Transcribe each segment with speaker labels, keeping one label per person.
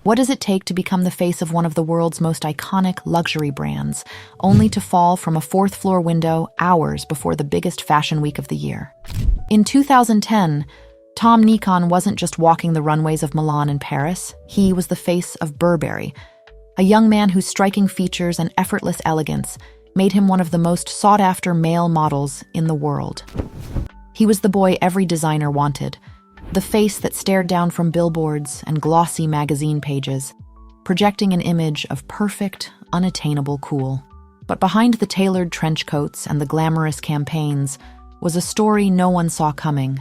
Speaker 1: What does it take to become the face of one of the world's most iconic luxury brands, only to fall from a fourth-floor window hours before the biggest fashion week of the year? In 2010, Tom Nicon wasn't just walking the runways of Milan and Paris, he was the face of Burberry, a young man whose striking features and effortless elegance made him one of the most sought-after male models in the world. He was the boy every designer wanted, the face that stared down from billboards and glossy magazine pages, projecting an image of perfect, unattainable cool. But behind the tailored trench coats and the glamorous campaigns was a story no one saw coming.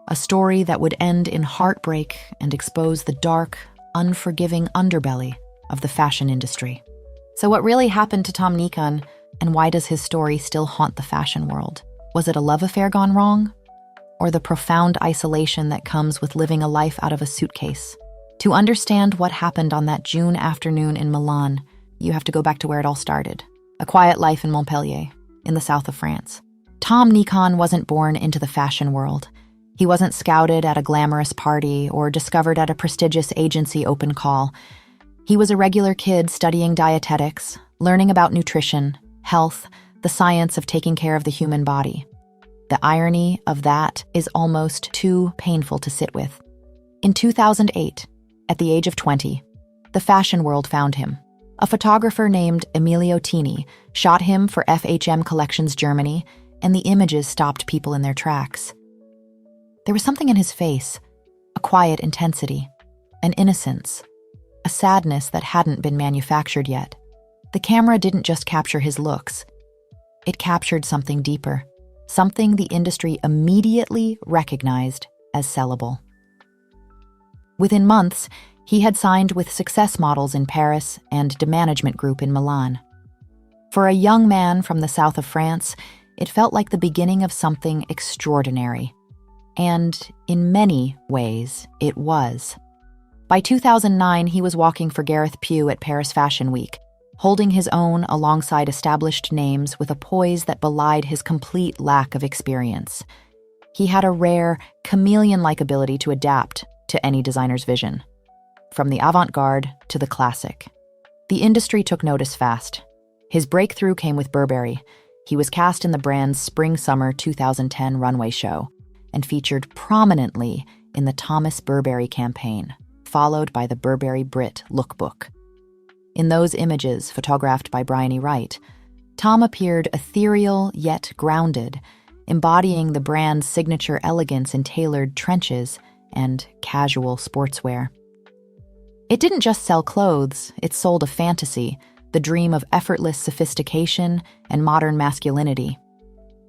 Speaker 1: A story that would end in heartbreak and expose the dark, unforgiving underbelly of the fashion industry. So what really happened to Tom Nicon, and why does his story still haunt the fashion world? Was it a love affair gone wrong? Or the profound isolation that comes with living a life out of a suitcase? To understand what happened on that June afternoon in Milan, you have to go back to where it all started. A quiet life in Montpellier, in the south of France. Tom Nicon wasn't born into the fashion world. He wasn't scouted at a glamorous party or discovered at a prestigious agency open call. He was a regular kid studying dietetics, learning about nutrition, health, the science of taking care of the human body. The irony of that is almost too painful to sit with. In 2008, at the age of 20, the fashion world found him. A photographer named Emilio Tini shot him for FHM Collections Germany, and the images stopped people in their tracks. There was something in his face, a quiet intensity, an innocence, a sadness that hadn't been manufactured yet. The camera didn't just capture his looks. It captured something deeper, something the industry immediately recognized as sellable. Within months, he had signed with success models in Paris and De Management Group in Milan. For a young man from the south of France, it felt like the beginning of something extraordinary. And in many ways, it was. By 2009, he was walking for Gareth Pugh at Paris Fashion Week, holding his own alongside established names with a poise that belied his complete lack of experience. He had a rare, chameleon-like ability to adapt to any designer's vision, from the avant-garde to the classic. The industry took notice fast. His breakthrough came with Burberry. He was cast in the brand's Spring-Summer 2010 runway show and featured prominently in the Thomas Burberry campaign, followed by the Burberry Brit lookbook. In those images, photographed by Bryony Wright, Tom appeared ethereal yet grounded, embodying the brand's signature elegance in tailored trenches and casual sportswear. It didn't just sell clothes, it sold a fantasy, the dream of effortless sophistication and modern masculinity.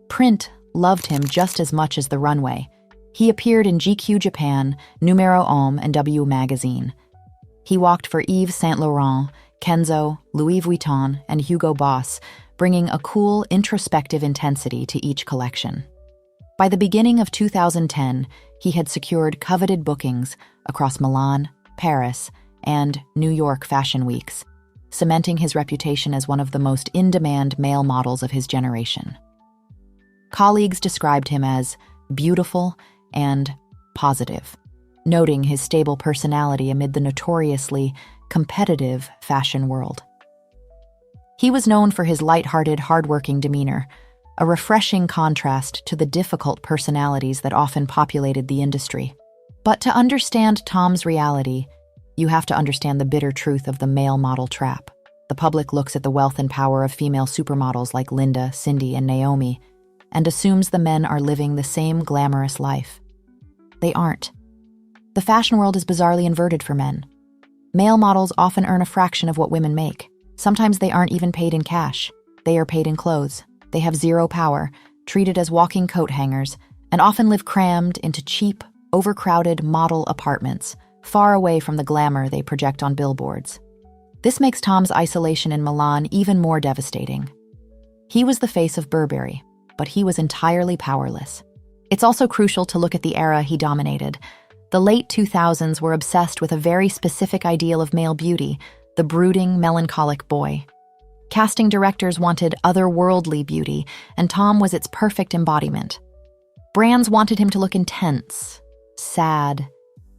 Speaker 1: Print loved him just as much as the runway. He appeared in GQ Japan, Numero Homme, and W Magazine. He walked for Yves Saint Laurent, Kenzo, Louis Vuitton, and Hugo Boss, bringing a cool, introspective intensity to each collection. By the beginning of 2010, he had secured coveted bookings across Milan, Paris, and New York fashion weeks, cementing his reputation as one of the most in-demand male models of his generation. Colleagues described him as beautiful and positive, noting his stable personality amid the notoriously competitive fashion world. He was known for his lighthearted, hardworking demeanor, a refreshing contrast to the difficult personalities that often populated the industry. But to understand Tom's reality, you have to understand the bitter truth of the male model trap. The public looks at the wealth and power of female supermodels like Linda, Cindy, and Naomi, and assumes the men are living the same glamorous life. They aren't. The fashion world is bizarrely inverted for men. Male models often earn a fraction of what women make. Sometimes they aren't even paid in cash. They are paid in clothes. They have zero power, treated as walking coat hangers, and often live crammed into cheap, overcrowded model apartments, far away from the glamour they project on billboards. This makes Tom's isolation in Milan even more devastating. He was the face of Burberry, but he was entirely powerless. It's also crucial to look at the era he dominated. The late 2000s were obsessed with a very specific ideal of male beauty, the brooding, melancholic boy. Casting directors wanted otherworldly beauty, and Tom was its perfect embodiment. Brands wanted him to look intense, sad,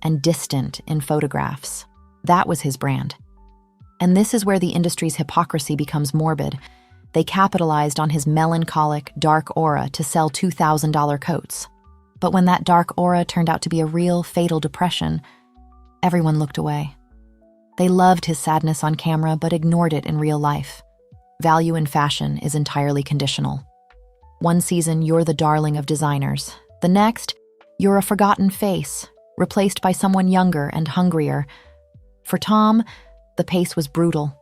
Speaker 1: and distant in photographs. That was his brand. And this is where the industry's hypocrisy becomes morbid. They capitalized on his melancholic, dark aura to sell $2,000 coats. But when that dark aura turned out to be a real, fatal depression, everyone looked away. They loved his sadness on camera, but ignored it in real life. Value in fashion is entirely conditional. One season, you're the darling of designers. The next, you're a forgotten face, replaced by someone younger and hungrier. For Tom, the pace was brutal.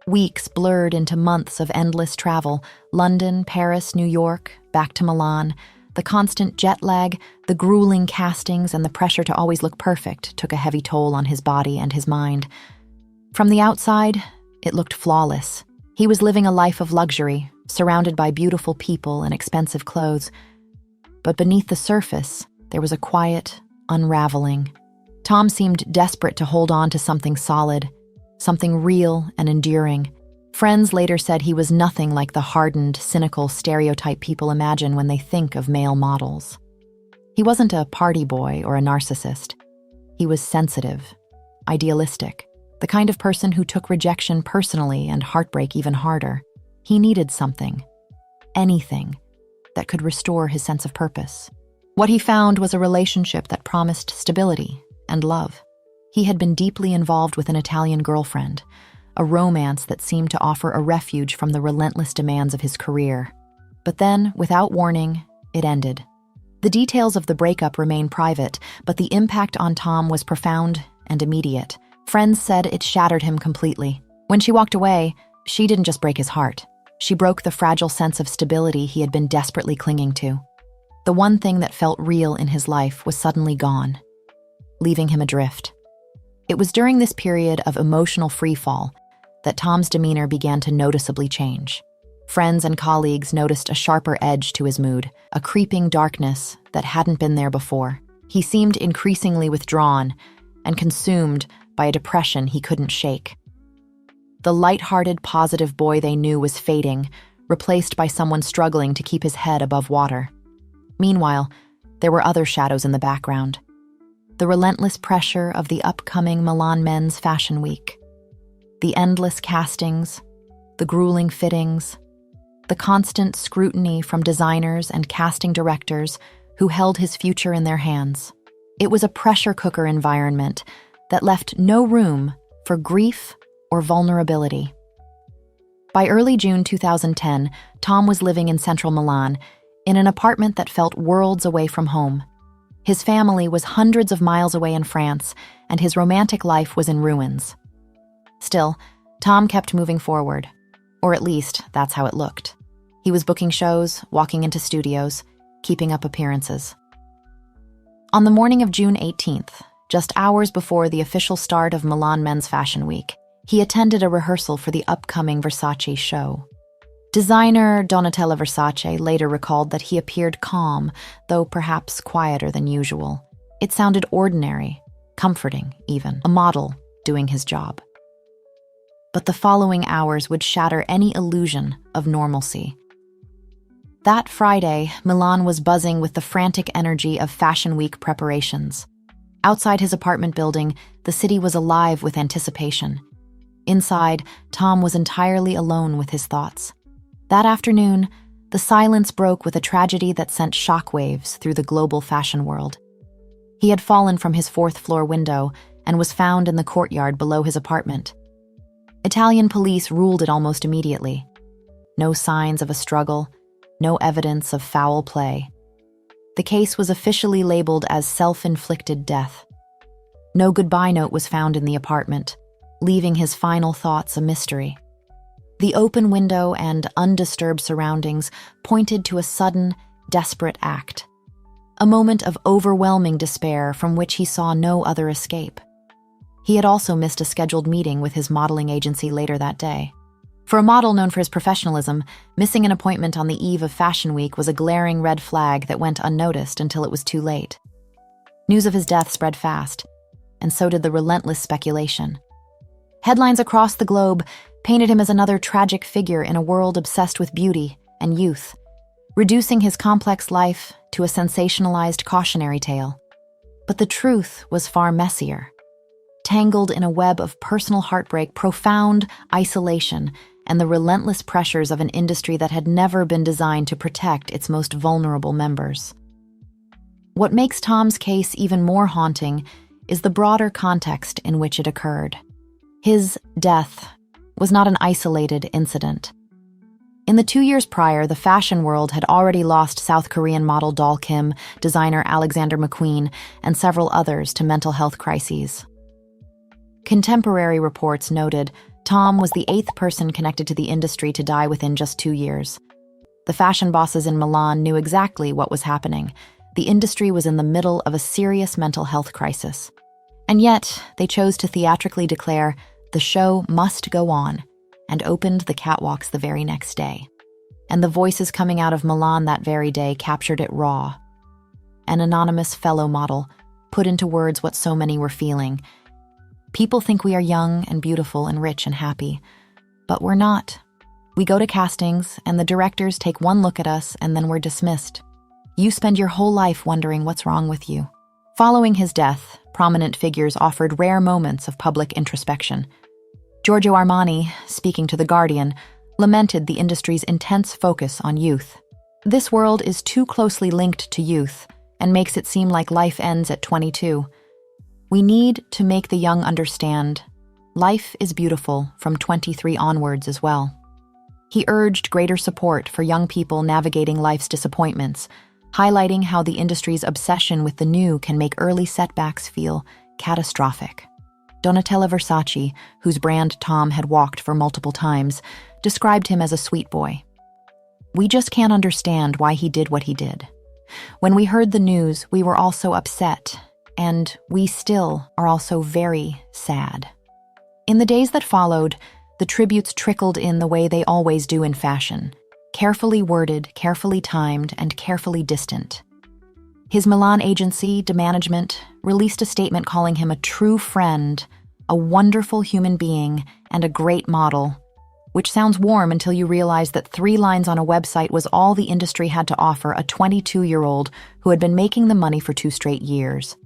Speaker 1: Weeks blurred into months of endless travel: London, Paris, New York, back to Milan. The constant jet lag, the grueling castings, and the pressure to always look perfect took a heavy toll on his body and his mind. From the outside, it looked flawless. He was living a life of luxury, surrounded by beautiful people and expensive clothes. But beneath the surface, there was a quiet unraveling. Tom seemed desperate to hold on to something solid, something real and enduring. Friends later said he was nothing like the hardened, cynical stereotype people imagine when they think of male models. He wasn't a party boy or a narcissist. He was sensitive, idealistic, the kind of person who took rejection personally and heartbreak even harder. He needed something, anything, that could restore his sense of purpose. What he found was a relationship that promised stability and love. He had been deeply involved with an Italian girlfriend, a romance that seemed to offer a refuge from the relentless demands of his career. But then, without warning, it ended. The details of the breakup remain private, but the impact on Tom was profound and immediate. Friends said it shattered him completely. When she walked away, she didn't just break his heart. She broke the fragile sense of stability he had been desperately clinging to. The one thing that felt real in his life was suddenly gone, leaving him adrift. It was during this period of emotional freefall that Tom's demeanor began to noticeably change. Friends and colleagues noticed a sharper edge to his mood, a creeping darkness that hadn't been there before. He seemed increasingly withdrawn and consumed by a depression he couldn't shake. The light-hearted, positive boy they knew was fading, replaced by someone struggling to keep his head above water. Meanwhile, there were other shadows in the background. The relentless pressure of the upcoming Milan Men's Fashion Week. The endless castings, the grueling fittings, the constant scrutiny from designers and casting directors who held his future in their hands. It was a pressure cooker environment that left no room for grief or vulnerability. By early June 2010, Tom was living in central Milan, in an apartment that felt worlds away from home. His family was hundreds of miles away in France, and his romantic life was in ruins. Still, Tom kept moving forward, or at least that's how it looked. He was booking shows, walking into studios, keeping up appearances. On the morning of June 18th, just hours before the official start of Milan Men's Fashion Week, he attended a rehearsal for the upcoming Versace show. Designer Donatella Versace later recalled that he appeared calm, though perhaps quieter than usual. It sounded ordinary, comforting even, a model doing his job. But the following hours would shatter any illusion of normalcy. That Friday, Milan was buzzing with the frantic energy of Fashion Week preparations. Outside his apartment building, the city was alive with anticipation. Inside, Tom was entirely alone with his thoughts. That afternoon, the silence broke with a tragedy that sent shockwaves through the global fashion world. He had fallen from his fourth-floor window and was found in the courtyard below his apartment. Italian police ruled it almost immediately. No signs of a struggle, no evidence of foul play. The case was officially labeled as self-inflicted death. No goodbye note was found in the apartment, leaving his final thoughts a mystery. The open window and undisturbed surroundings pointed to a sudden, desperate act. A moment of overwhelming despair from which he saw no other escape. He had also missed a scheduled meeting with his modeling agency later that day. For a model known for his professionalism, missing an appointment on the eve of Fashion Week was a glaring red flag that went unnoticed until it was too late. News of his death spread fast, and so did the relentless speculation. Headlines across the globe painted him as another tragic figure in a world obsessed with beauty and youth, reducing his complex life to a sensationalized cautionary tale. But the truth was far messier. tangled in a web of personal heartbreak, profound isolation, and the relentless pressures of an industry that had never been designed to protect its most vulnerable members. What makes Tom's case even more haunting is the broader context in which it occurred. His death was not an isolated incident. In the 2 years prior, the fashion world had already lost South Korean model Doll Kim, designer Alexander McQueen, and several others to mental health crises. Contemporary reports noted Tom was the 8th person connected to the industry to die within just 2 years. The fashion bosses in Milan knew exactly what was happening. The industry was in the middle of a serious mental health crisis. And yet, they chose to theatrically declare the show must go on, and opened the catwalks the very next day. And the voices coming out of Milan that very day captured it raw. An anonymous fellow model put into words what so many were feeling. People think we are young and beautiful and rich and happy, but we're not. We go to castings, and the directors take one look at us, and then we're dismissed. You spend your whole life wondering what's wrong with you. Following his death, prominent figures offered rare moments of public introspection. Giorgio Armani, speaking to The Guardian, lamented the industry's intense focus on youth. This world is too closely linked to youth and makes it seem like life ends at 22. We need to make the young understand life is beautiful from 23 onwards as well. He urged greater support for young people navigating life's disappointments, highlighting how the industry's obsession with the new can make early setbacks feel catastrophic. Donatella Versace, whose brand Tom had walked for multiple times, described him as a sweet boy. We just can't understand why he did what he did. When we heard the news, we were all so upset, and we still are also very sad. In the days that followed, the tributes trickled in the way they always do in fashion, carefully worded, carefully timed, and carefully distant. His Milan agency, De Management, released a statement calling him a true friend, a wonderful human being, and a great model, which sounds warm until you realize that 3 lines on a website was all the industry had to offer a 22-year-old who had been making the money for 2 straight years.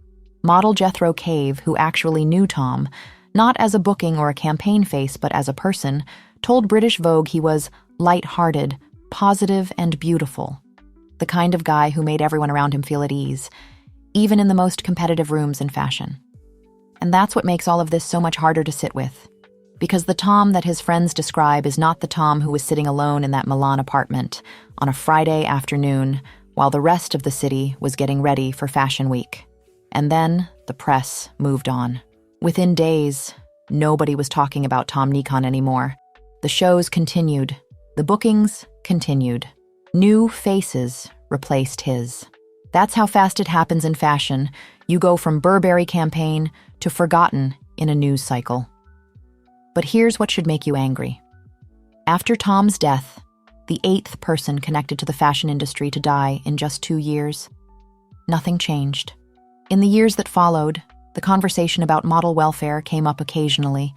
Speaker 1: Model Jethro Cave, who actually knew Tom, not as a booking or a campaign face but as a person, told British Vogue he was light-hearted, positive, and beautiful. The kind of guy who made everyone around him feel at ease, even in the most competitive rooms in fashion. And that's what makes all of this so much harder to sit with, because the Tom that his friends describe is not the Tom who was sitting alone in that Milan apartment on a Friday afternoon while the rest of the city was getting ready for Fashion Week. And then the press moved on. Within days, nobody was talking about Tom Nicon anymore. The shows continued. The bookings continued. New faces replaced his. That's how fast it happens in fashion. You go from Burberry campaign to forgotten in a news cycle. But here's what should make you angry. After Tom's death, the 8th person connected to the fashion industry to die in just 2 years, nothing changed. In the years that followed, the conversation about model welfare came up occasionally,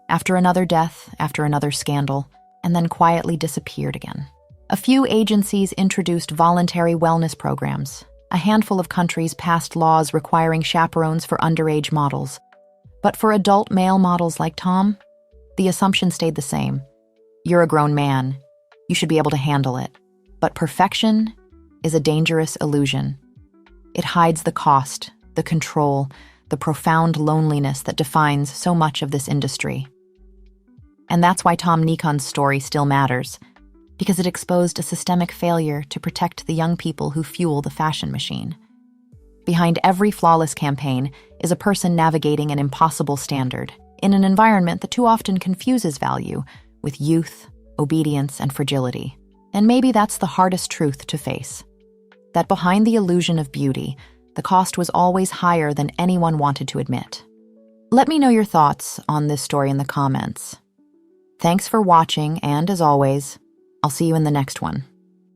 Speaker 1: after another death, after another scandal, and then quietly disappeared again. A few agencies introduced voluntary wellness programs. A handful of countries passed laws requiring chaperones for underage models. But for adult male models like Tom, the assumption stayed the same. You're a grown man. You should be able to handle it. But perfection is a dangerous illusion. It hides the cost, the control, the profound loneliness that defines so much of this industry. And that's why Tom Nicon's story still matters, because it exposed a systemic failure to protect the young people who fuel the fashion machine. Behind every flawless campaign is a person navigating an impossible standard in an environment that too often confuses value with youth, obedience, and fragility. And maybe that's the hardest truth to face, that behind the illusion of beauty, the cost was always higher than anyone wanted to admit. Let me know your thoughts on this story in the comments. Thanks for watching, and as always, I'll see you in the next one.